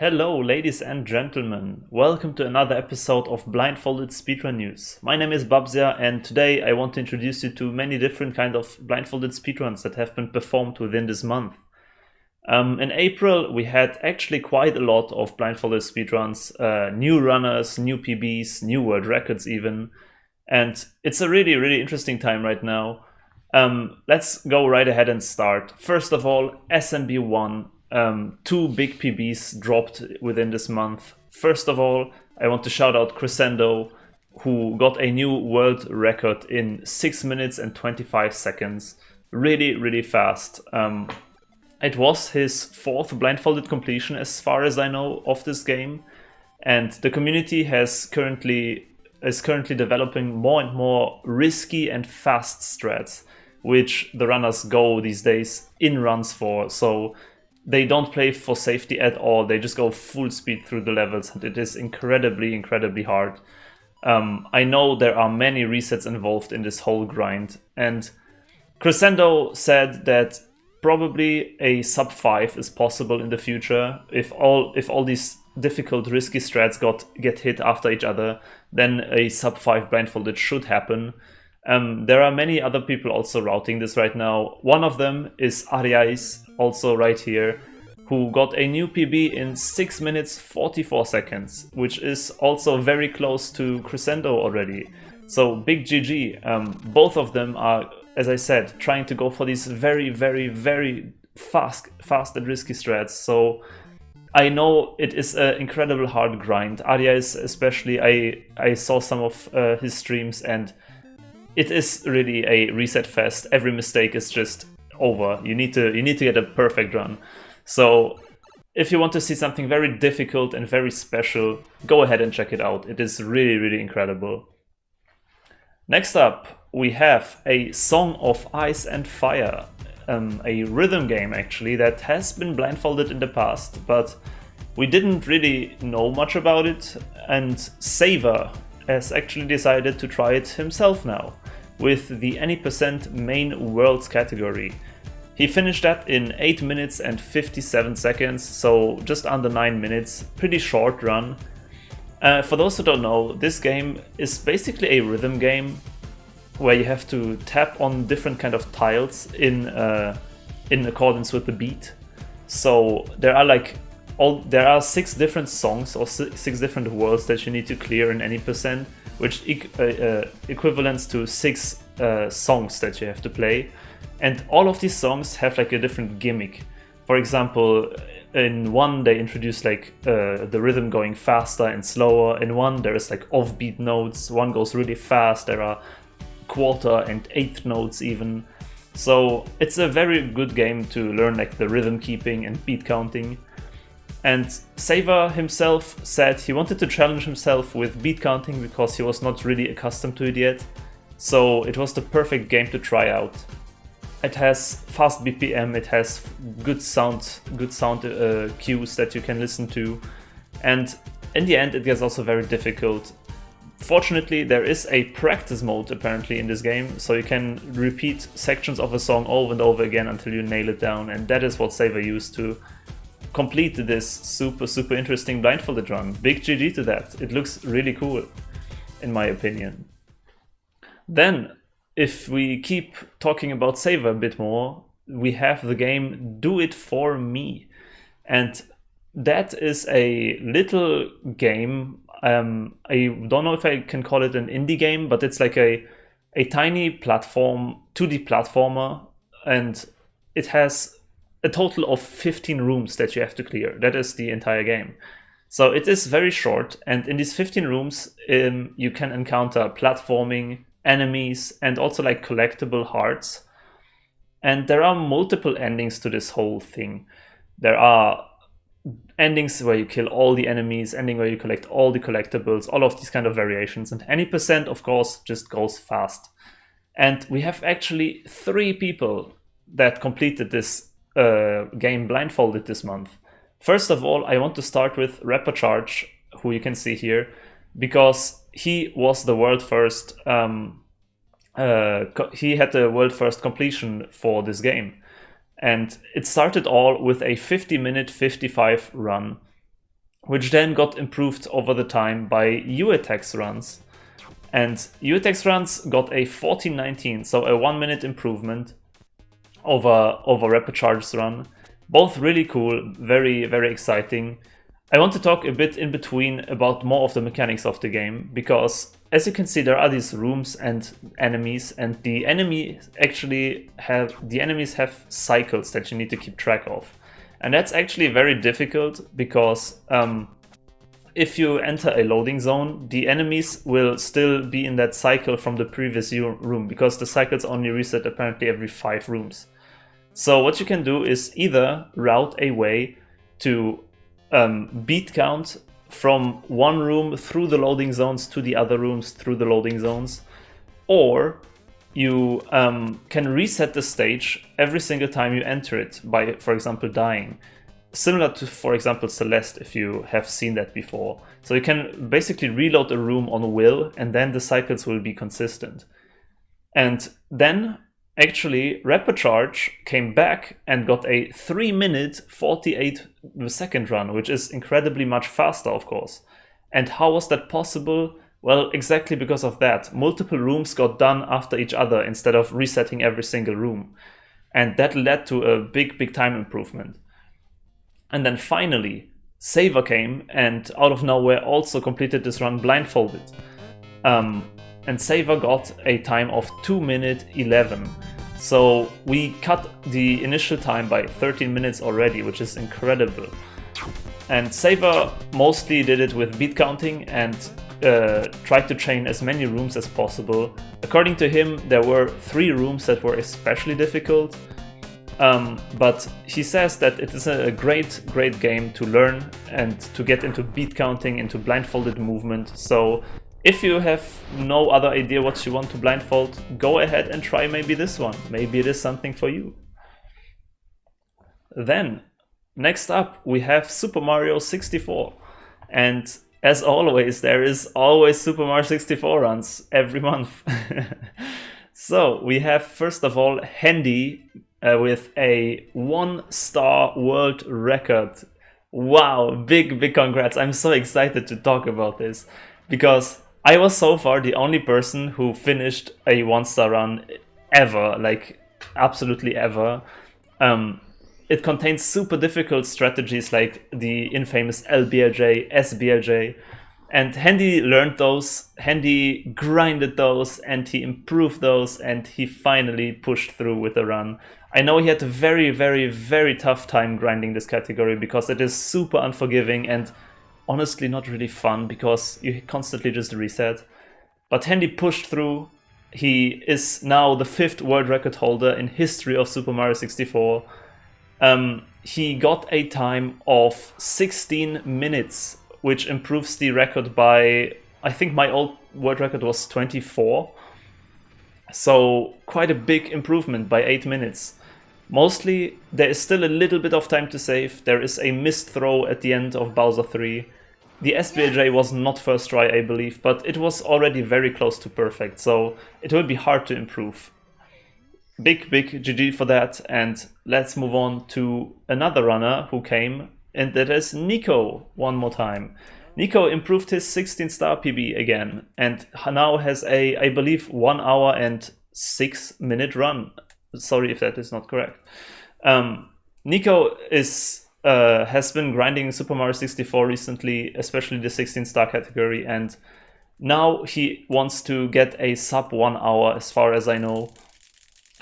Hello, ladies and gentlemen. Welcome to another episode of Blindfolded Speedrun News. My name is Bubzia, and today I want to introduce you to many different kind of blindfolded speedruns that have been performed within this month. In April, we had actually quite a lot of blindfolded speedruns, new runners, new PBs, new world records even, and it's a really interesting time right now. Let's go right ahead and start. First of all, SMB1. Two big PBs dropped within this month. First of all, I want to shout out Crescendo, who got a new world record in 6 minutes and 25 seconds. Really fast. It was his fourth blindfolded completion, as far as I know, of this game, and the community is currently developing more and more risky and fast strats, which the runners go these days in runs for. So they don't play for safety at all. They just go full speed through the levels, and it is incredibly hard. I know there are many resets involved in this whole grind, and Crescendo said that probably a sub 5 is possible in the future if all these difficult risky strats get hit after each other. Then a sub 5 blindfolded should happen. There are many other people also routing this right now. One of them is Ariais, also right here, who got a new PB in 6 minutes 44 seconds, which is also very close to Crescendo already. So big GG. Both of them are, as I said, trying to go for these very fast and risky strats. So I know it is an incredible hard grind. Ariais especially, I saw some of his streams, and it is really a reset fest. Every mistake is just over. You need to get a perfect run. So if you want to see something very difficult and very special, go ahead and check it out. It is really incredible. Next up, we have a Song of Ice and Fire, a rhythm game actually that has been blindfolded in the past, but we didn't really know much about it, and Saver has actually decided to try it himself now with the any percent main worlds category. He finished that in 8 minutes and 57 seconds, so just under 9 minutes, pretty short run. For those who don't know, this game is basically a rhythm game where you have to tap on different kind of tiles in accordance with the beat. So there are 6 different songs or 6 different worlds that you need to clear in any percent, which equivalents to 6 songs that you have to play. And all of these songs have like a different gimmick. For example, in one they introduce like the rhythm going faster and slower. In one there is like offbeat notes. One goes really fast. There are quarter and eighth notes even. So it's a very good game to learn like the rhythm keeping and beat counting. And Saver himself said he wanted to challenge himself with beat counting because he was not really accustomed to it yet. So it was the perfect game to try out. It has fast BPM, it has good sound cues that you can listen to, and in the end it gets also very difficult. Fortunately, there is a practice mode apparently in this game, so you can repeat sections of a song over and over again until you nail it down, and that is what Saver used to complete this super interesting blindfolded run. Big GG to that. It looks really cool, in my opinion. Then, if we keep talking about Saver a bit more, we have the game Do It For Me. And that is a little game. I don't know if I can call it an indie game, but it's like a tiny platform, 2D platformer, and it has a total of 15 rooms that you have to clear. That is the entire game. So it is very short, and in these 15 rooms, you can encounter platforming, enemies, and also like collectible hearts. And there are multiple endings to this whole thing. There are endings where you kill all the enemies, ending where you collect all the collectibles, all of these kind of variations, and any percent of course just goes fast. And we have actually 3 people that completed this game blindfolded this month. First of all, I want to start with Rapper Charge, who you can see here, because he was the world first. He had the world first completion for this game, and it started all with a 50-minute 55 run. which then got improved over the time by UATEX runs. And UATEX runs got a 1419, so a 1 minute improvement over Rapid run. Both really cool, very, very exciting. I want to talk a bit in between about more of the mechanics of the game, because as you can see, there are these rooms and enemies, and the enemies have cycles that you need to keep track of. And that's actually very difficult because if you enter a loading zone, the enemies will still be in that cycle from the previous room, because the cycles only reset apparently every 5 rooms. So what you can do is either route a way to beat count from one room through the loading zones to the other rooms through the loading zones, or you can reset the stage every single time you enter it by, for example, dying. Similar to, for example, Celeste, if you have seen that before. So you can basically reload a room on will, and then the cycles will be consistent. And then actually Rapid came back and got a 3 minute 48 second run, which is incredibly much faster, of course. And how was that possible? Well, exactly because of that. Multiple rooms got done after each other instead of resetting every single room. And that led to a big time improvement. And then finally, Saver came and out of nowhere also completed this run blindfolded. And Saver got a time of 2 minute 11. So we cut the initial time by 13 minutes already, which is incredible. And Saver mostly did it with beat counting and tried to chain as many rooms as possible. According to him, there were 3 rooms that were especially difficult. But he says that it is a great game to learn and to get into beat counting, into blindfolded movement. So if you have no other idea what you want to blindfold, go ahead and try maybe this one. Maybe it is something for you. Then, next up, we have Super Mario 64. And as always, there is always Super Mario 64 runs every month. So we have, first of all, Handy with a 1-star world record. Wow, big congrats. I'm so excited to talk about this, because I was so far the only person who finished a 1-star run ever, like absolutely ever. It contains super difficult strategies like the infamous LBLJ, SBLJ, and Handy learned those, Handy grinded those, and he improved those, and he finally pushed through with the run. I know he had a very tough time grinding this category because it is super unforgiving and honestly not really fun because you constantly just reset. But Handy pushed through. He is now the 5th world record holder in history of Super Mario 64. He got a time of 16 minutes, which improves the record by, I think my old world record was 24. So quite a big improvement by 8 minutes. Mostly, there is still a little bit of time to save. There is a missed throw at the end of Bowser 3. The SBLJ was not first try, I believe, but it was already very close to perfect, so it will be hard to improve. Big GG for that, and let's move on to another runner who came, and that is Nico one more time. Nico improved his 16-star PB again, and now has a, I believe, 1 hour and 6 minute run. Sorry if that is not correct. Nico has been grinding Super Mario 64 recently, especially the 16-star category, and now he wants to get a sub 1 hour as far as I know.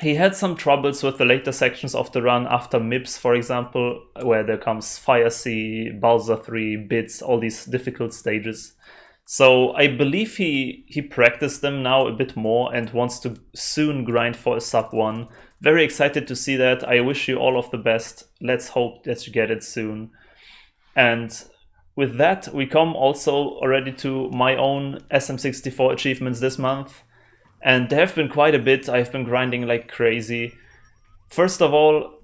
He had some troubles with the later sections of the run after MIPS, for example, where there comes Fire Sea, Bowser 3, Bits, all these difficult stages. So I believe he practiced them now a bit more and wants to soon grind for a sub 1. Very excited to see that. I wish you all of the best. Let's hope that you get it soon. And with that, we come also already to my own SM64 achievements this month. And there have been quite a bit. I've been grinding like crazy. First of all,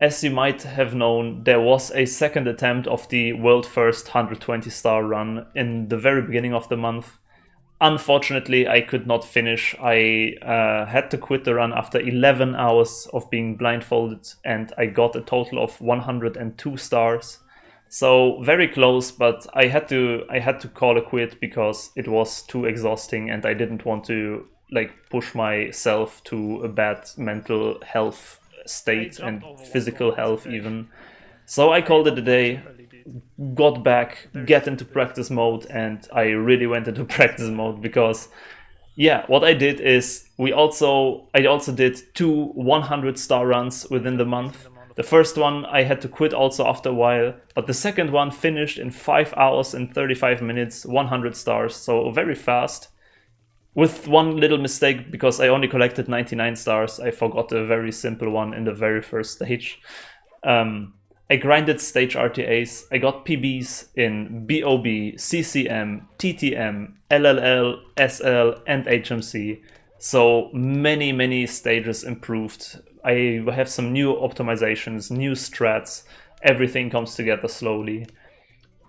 as you might have known, there was a second attempt of the world first 120-star run in the very beginning of the month. Unfortunately, I could not finish. I had to quit the run after 11 hours of being blindfolded, and I got a total of 102 stars. So very close, but I had to call it quit because it was too exhausting and I didn't want to like push myself to a bad mental health state and physical health even. So I called it a day, got back, get into practice mode, and I really went into practice mode because yeah, what I did is I also did 2 100-star runs within the month. The first one I had to quit also after a while, but the second one finished in 5 hours and 35 minutes, 100 stars, so very fast. With one little mistake, because I only collected 99 stars, I forgot a very simple one in the very first stage. I grinded stage RTAs, I got PBs in BOB, CCM, TTM, LLL, SL, and HMC. So many stages improved. I have some new optimizations, new strats, everything comes together slowly.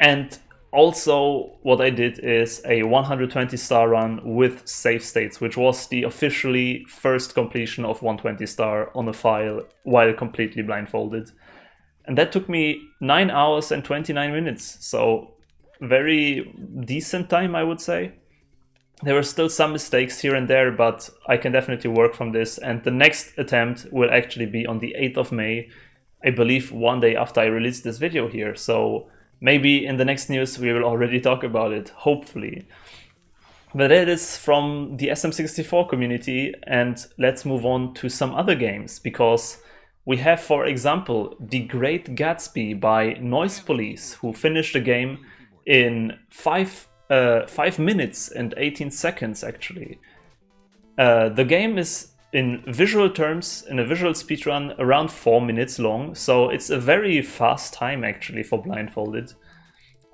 And also what I did is a 120-star run with save states, which was the officially first completion of 120-star on a file while completely blindfolded. And that took me 9 hours and 29 minutes, so very decent time, I would say. There were still some mistakes here and there, but I can definitely work from this. And the next attempt will actually be on the 8th of May, I believe one day after I release this video here. So maybe in the next news we will already talk about it, hopefully. But that is from the SM64 community, and let's move on to some other games, because we have, for example, the Great Gatsby by Noise Police, who finished the game in 5 minutes and 18 seconds, actually. The game is, in visual terms, in a visual speedrun, around 4 minutes long, so it's a very fast time, actually, for Blindfolded.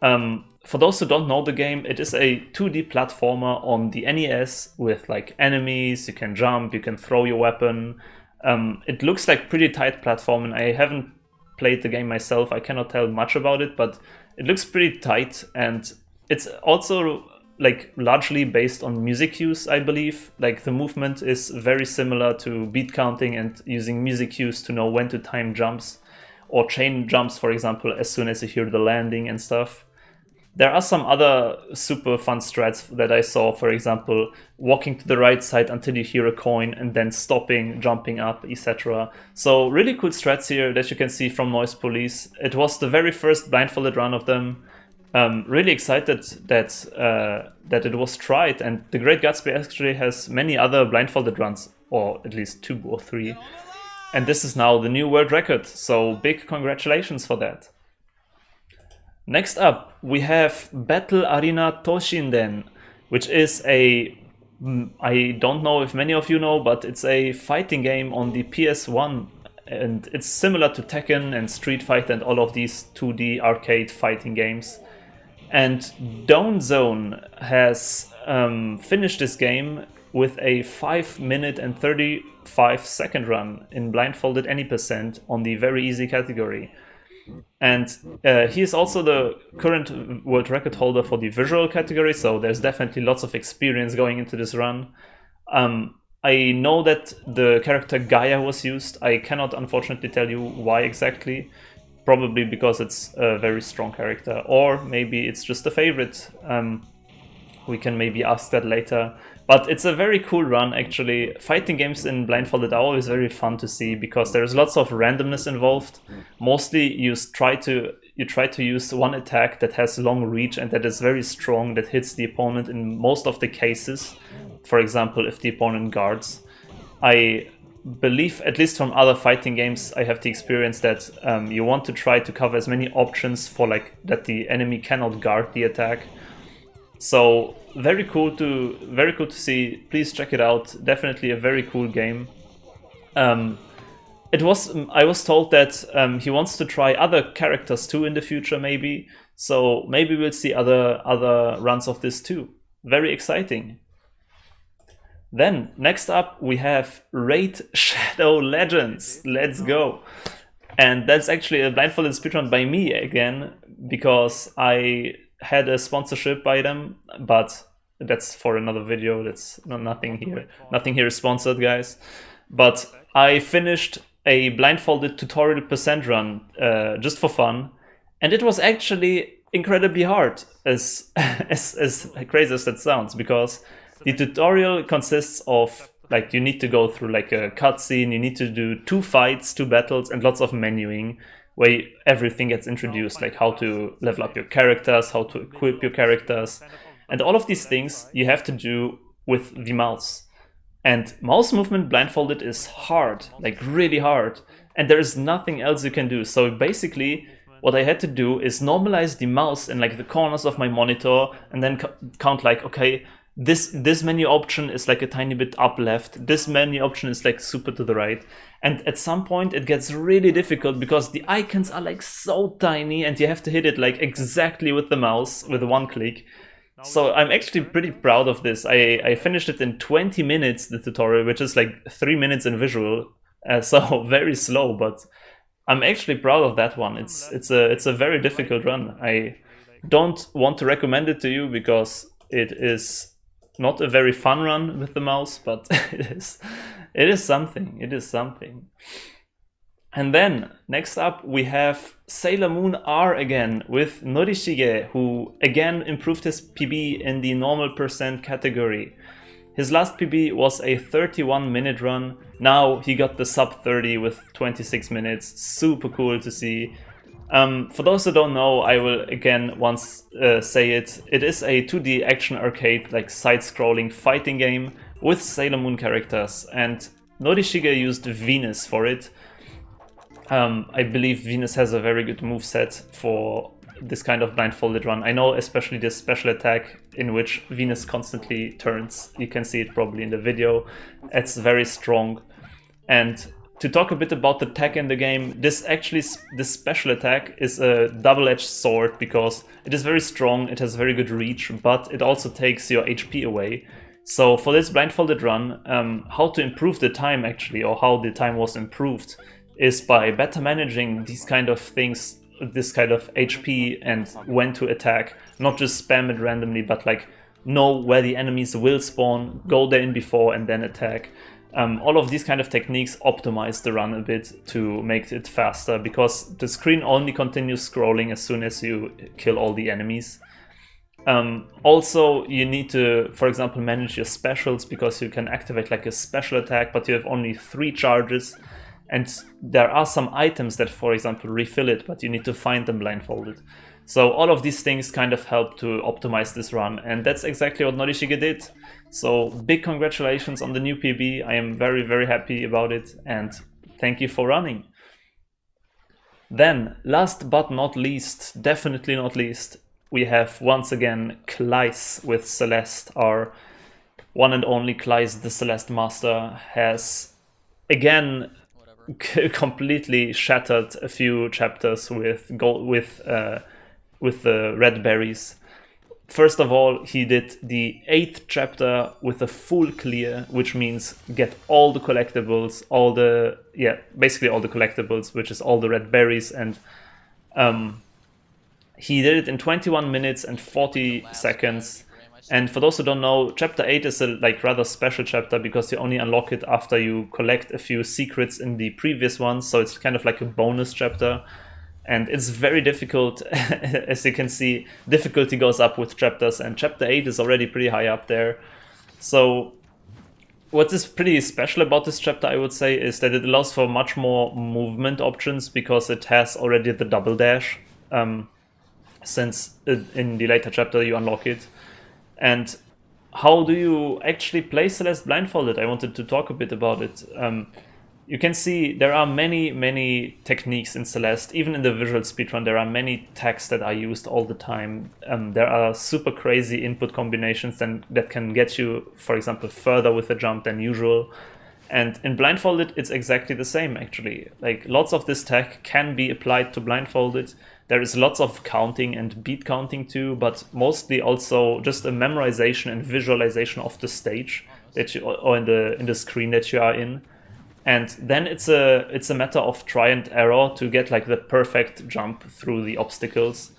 For those who don't know the game, it is a 2D platformer on the NES with, like, enemies, you can jump, you can throw your weapon. It looks like pretty tight platform, and I haven't played the game myself, I cannot tell much about it, but it looks pretty tight, and it's also like largely based on music cues, I believe. Like the movement is very similar to beat counting and using music cues to know when to time jumps, or chain jumps, for example, as soon as you hear the landing and stuff. There are some other super fun strats that I saw, for example, walking to the right side until you hear a coin and then stopping, jumping up, etc. So really cool strats here that you can see from Noise Police. It was the very first blindfolded run of them. Really excited that it was tried, and the Great Gatsby actually has many other blindfolded runs, or at least 2 or 3. And this is now the new world record, so big congratulations for that. Next up, we have Battle Arena Toshinden, which is a, I don't know if many of you know, but it's a fighting game on the PS1, and it's similar to Tekken and Street Fighter and all of these 2D arcade fighting games. And Down Zone has finished this game with a 5 minute and 35 second run in blindfolded any percent on the very easy category. And he is also the current world record holder for the visual category, so there's definitely lots of experience going into this run. I know that the character Gaia was used. I cannot unfortunately tell you why exactly. Probably because it's a very strong character, or maybe it's just a favorite. We can maybe ask that later. But it's a very cool run, actually. Fighting games in blindfolded are always very fun to see because there's lots of randomness involved. Mostly you try to use one attack that has long reach and that is very strong, that hits the opponent in most of the cases. For example, if the opponent guards. I believe, at least from other fighting games, I have the experience that you want to try to cover as many options for like that the enemy cannot guard the attack. So very cool to see. Please check it out. Definitely a very cool game. I was told that he wants to try other characters too in the future, maybe. So maybe we'll see other runs of this too. Very exciting. Then next up we have Raid Shadow Legends. Let's go. And that's actually a blindfolded speedrun by me again, because I had a sponsorship by them, but that's for another video. That's nothing here. Nothing here is sponsored, guys. But I finished a blindfolded tutorial percent run just for fun, And it was actually incredibly hard, as as crazy as that sounds, because the tutorial consists of, like, you need to go through like a cutscene, you need to do 2 fights, 2 battles, and lots of menuing where everything gets introduced, like how to level up your characters, how to equip your characters, and all of these things you have to do with the mouse. And mouse movement blindfolded is hard, like really hard, and there is nothing else you can do. So basically what I had to do is normalize the mouse in like the corners of my monitor, and then count like, okay, this menu option is like a tiny bit up left, this menu option is like super to the right. And at some point it gets really difficult because the icons are like so tiny and you have to hit it like exactly with the mouse with 1 click. So I'm actually pretty proud of this. I finished it in 20 minutes, the tutorial, which is like 3 minutes in visual, so very slow, but I'm actually proud of that one. It's a very difficult run. I don't want to recommend it to you because it is not a very fun run with the mouse, but it is something. It is something. And then next up we have Sailor Moon R again with Norishige, who again improved his PB in the normal % category. His last PB was a 31-minute run. Now he got the sub 30 with 26 minutes. Super cool to see. For those who don't know, I will again once say it. It is a 2D action arcade, like side-scrolling fighting game with Sailor Moon characters, and Norishige used Venus for it. I believe Venus has a very good moveset for this kind of blindfolded run. I know especially this special attack in which Venus constantly turns. You can see it probably in the video. It's very strong. And to talk a bit about the tech in the game, this special attack is a double-edged sword because it is very strong, it has very good reach, but it also takes your HP away. So for this blindfolded run, how to improve the time actually, or how the time was improved, is by better managing these kind of things, this kind of HP and when to attack, not just spam it randomly, but like know where the enemies will spawn, go there in before and then attack. All of these kind of techniques optimize the run a bit to make it faster, because the screen only continues scrolling as soon as you kill all the enemies. Also, you need to, for example, manage your specials, because you can activate like a special attack, but you have only 3 charges. And there are some items that, for example, refill it, but you need to find them blindfolded. So all of these things kind of help to optimize this run, and that's exactly what Norishige did. So big congratulations on the new PB. I am very, very happy about it, and thank you for running. Then, last but not least, definitely not least, we have once again Kleis with Celeste. Our one and only Kleis, the Celeste Master, has again completely shattered a few chapters with the red berries. First of all, he did the 8th chapter with a full clear, which means get all the collectibles, basically all the collectibles, which is all the red berries, and he did it in 21 minutes and 40 seconds. And for those who don't know, chapter 8 is a rather special chapter because you only unlock it after you collect a few secrets in the previous ones, so it's kind of like a bonus chapter. And it's very difficult. As you can see, difficulty goes up with chapters, and chapter 8 is already pretty high up there. So what is pretty special about this chapter, I would say, is that it allows for much more movement options because it has already the double dash, since in the later chapter you unlock it. And how do you actually play Celeste blindfolded? I wanted to talk a bit about it. You can see there are many techniques in Celeste. Even in the visual speedrun, there are many tags that are used all the time. There are super crazy input combinations that can get you, for example, further with a jump than usual. And in blindfolded, it's exactly the same, actually. Like, lots of this tag can be applied to blindfolded. There is lots of counting and beat counting too, but mostly also just a memorization and visualization of the stage that you, or in the screen that you are in. And then it's a matter of try and error to get like the perfect jump through the obstacles.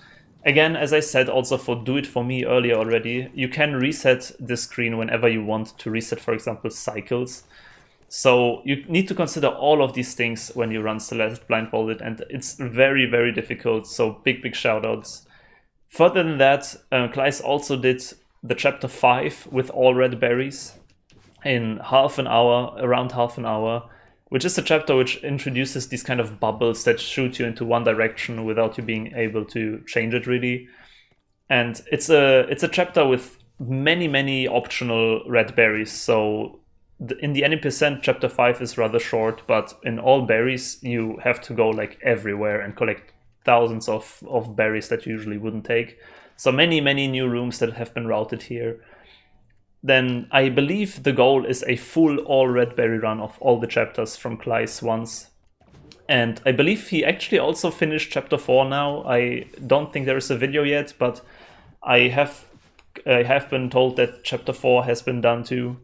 Again, as I said also for Do It For Me earlier already, you can reset the screen whenever you want to reset, for example, cycles. So you need to consider all of these things when you run Celeste Blindfolded, and it's very, very difficult. So big shout outs. Further than that, Kleis also did the chapter 5 with all red berries in around half an hour, which is a chapter which introduces these kind of bubbles that shoot you into one direction without you being able to change it really. And it's a chapter with many optional red berries. So in the NPC, chapter 5 is rather short, but in all berries you have to go like everywhere and collect thousands of berries that you usually wouldn't take. So many new rooms that have been routed here. Then I believe the goal is a full all red berry run of all the chapters from Kleis once. And I believe he actually also finished chapter 4 now. I don't think there is a video yet, but I have been told that chapter 4 has been done too.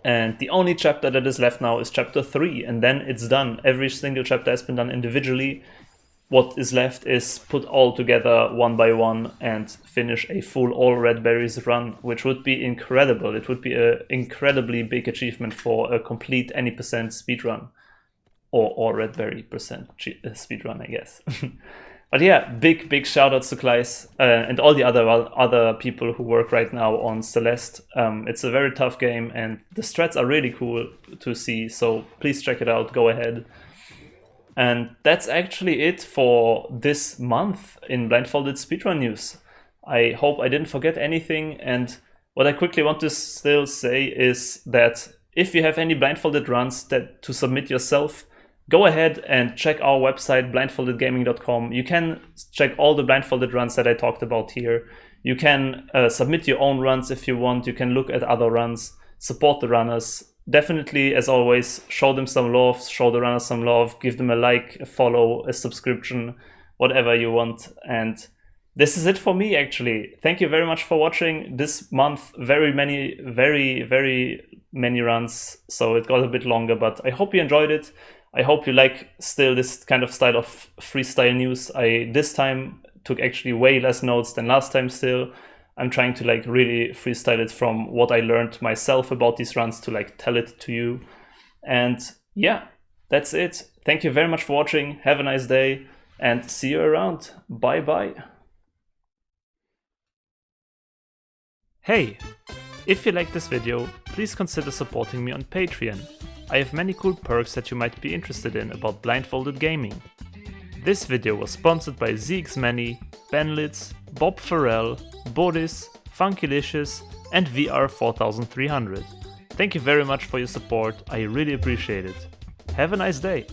And the only chapter that is left now is chapter 3, and then it's done. Every single chapter has been done individually. What is left is put all together one by one and finish a full all red berries run, which would be incredible. It would be an incredibly big achievement for a complete any percent speedrun. Or all red berry percent speedrun, I guess. But yeah, big shout outs to Kleis and all the other people who work right now on Celeste. It's a very tough game and the strats are really cool to see, so please check it out, go ahead. And that's actually it for this month in Blindfolded Speedrun news. I hope I didn't forget anything, and what I quickly want to still say is that if you have any blindfolded runs to submit yourself, go ahead and check our website, blindfoldedgaming.com. You can check all the blindfolded runs that I talked about here. You can submit your own runs if you want. You can look at other runs, support the runners. Definitely, as always, show them some love, show the runners some love, give them a like, a follow, a subscription, whatever you want. And this is it for me, actually. Thank you very much for watching this month. Very many runs, so it got a bit longer, but I hope you enjoyed it. I hope you like still this kind of style of freestyle news. I this time took actually way less notes than last time still. I'm trying to like really freestyle it from what I learned myself about these runs to like tell it to you. And yeah, that's it. Thank you very much for watching. Have a nice day and see you around. Bye bye. Hey, if you like this video, please consider supporting me on Patreon. I have many cool perks that you might be interested in about blindfolded gaming. This video was sponsored by ZXMany, Benlitz, Bob Farrell, Boris, Funkylicious and VR4300. Thank you very much for your support, I really appreciate it. Have a nice day!